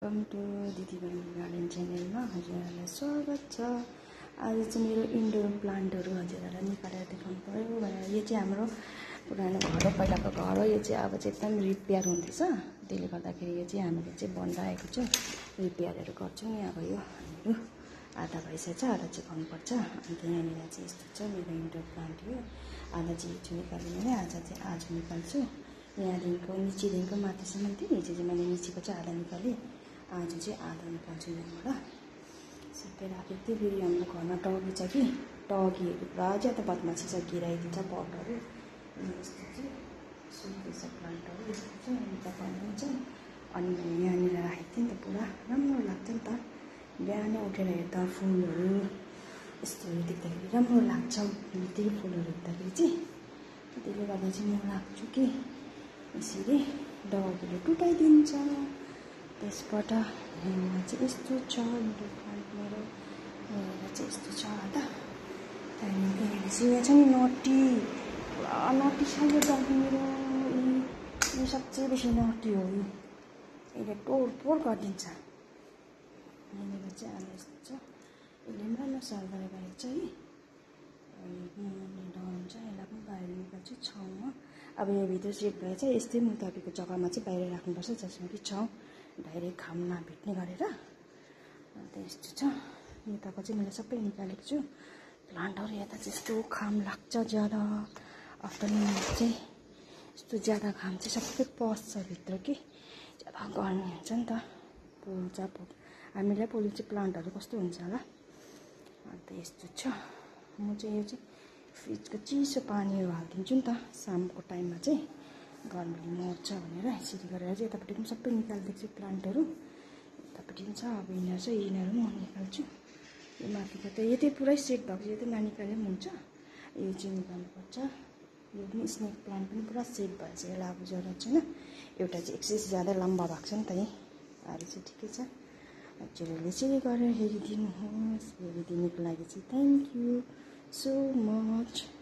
Welcome two दिदीबहिनी garden च्यानलमा हजुरहरूलाई स्वागत छ। आज चाहिँ मेरो इन्डोर प्लान्टहरू हजुरहरूलाई निकालेर देखाउनु पर्यो भनेर। यो चाहिँ हाम्रो पुरानो घर हो, पहिलाको घर हो। यो चाहिँ अब चाहिँ एकदम रिपेयर हुँदैछ, त्यसले गर्दाखेरि यो चाहिँ हामीले चाहिँ बनाएको छ, रिपेयरहरू गर्छौँ। अब यो हामीहरू आधा भइसकेछ, आधा चाहिँ गर्नुपर्छ। अन्त यहाँनिर चाहिँ यस्तो छ मेरो इन्डोर प्लान्ट हो। आधा चाहिँ यो चाहिँ निकाल्दिनँ, आज निकाल्छु। यहाँदेखिको निचेदेखिको माथिसम्म थियो, हिजो चाहिँ मैले निचेको चाहिँ आधा निकालेँ, आज चाहिँ आधा निकाल्छु। यहाँबाट सबै राखेको थिएँ। फेरि हाम्रो घरमा डगी छ कि, डगीहरू पुरा ज्यादा बदमासी छ, गिराइदिन्छ पटहरू। यस्तो चाहिँ सुत्दैछ प्लान्टहरू, यस्तो चाहिँ अन्त बनाउँछ। अनि मैले यहाँनिर राखेको थिएँ नि त, पुरा राम्रो लाग्छ नि त। बिहानै उठेर हेर्दा फुलहरू यस्तोहरू देख्दाखेरि राम्रो लाग्छ। त्यही फुलहरू हेर्दाखेरि चाहिँ त्यसले गर्दा चाहिँ म राख्छु कि यसरी डगीले टुटाइदिन्छ। त्यसबाट यहाँनिर चाहिँ यस्तो छ इन्डोर प्लान्ट मेरो। यहाँनिर चाहिँ यस्तो छ त। त्यहाँदेखि यहाँनिर चाहिँ यहाँ छ नि नटी, पुरा नटी छ यो डगी मेरो। यो सबसे बेसी नटी हो। यसले तोडफोड गरिदिन्छ। यहाँनिर चाहिँ अब यस्तो छ, यसले पनि राम्रो सर गरेर राखेको छ है। यहाँनिर डराउँछ, यसलाई पनि बाहिर निकाल्छु छाउमा। अब यो भित्र सेट भएछ, यस्तै मुताबिकको जग्गामा चाहिँ बाहिर राख्नुपर्छ, जसमा कि छाउ डाइरेक्ट घाम नभेट्ने गरेर। अन्त यस्तो छ। यताको चाहिँ मैले सबै निकालेको छु। प्लान्टहरू यता चाहिँ यस्तो घाम लाग्छ ज्यादा, आफ्टरनुनमा चाहिँ यस्तो ज्यादा घाम चाहिँ सबै पस्छ भित्र कि, ज्यादा गर्मी हुन्छ नि त, पोल्छ। हामीलाई पोल्ने चाहिँ प्लान्टहरू कस्तो हुन्छ होला। अन्त यस्तो छ। म चाहिँ यो चाहिँ फ्रिजको चिसो पानीहरू हालिदिन्छु नि त शामको टाइममा चाहिँ, गर्मीले मर्छ भनेर। यसरी गरेर चाहिँ यतापट्टि पनि सबै निकालिदिएको छु प्लान्टहरू। यतापट्टि पनि छ। अब यिनीहरू चाहिँ यिनीहरू पनि म निकाल्छु। यो माथिको त यो चाहिँ पुरै सेट भएको छ, यो त ननिकाले पनि हुन्छ। यो चाहिँ निकाल्नुपर्छ। यो पनि स्नेक प्लान्ट पनि पुरा सेट भएछ, यसलाई अब जरुरत छैन। एउटा चाहिँ एक्सेस ज्यादा लम्बा भएको छ नि त, अरू चाहिँ ठिकै छ। हजुरहरूले चाहिँ गरेर हेरिदिनुहोस्। हेरिदिनुको लागि चाहिँ थ्याङ्क यू सो मच।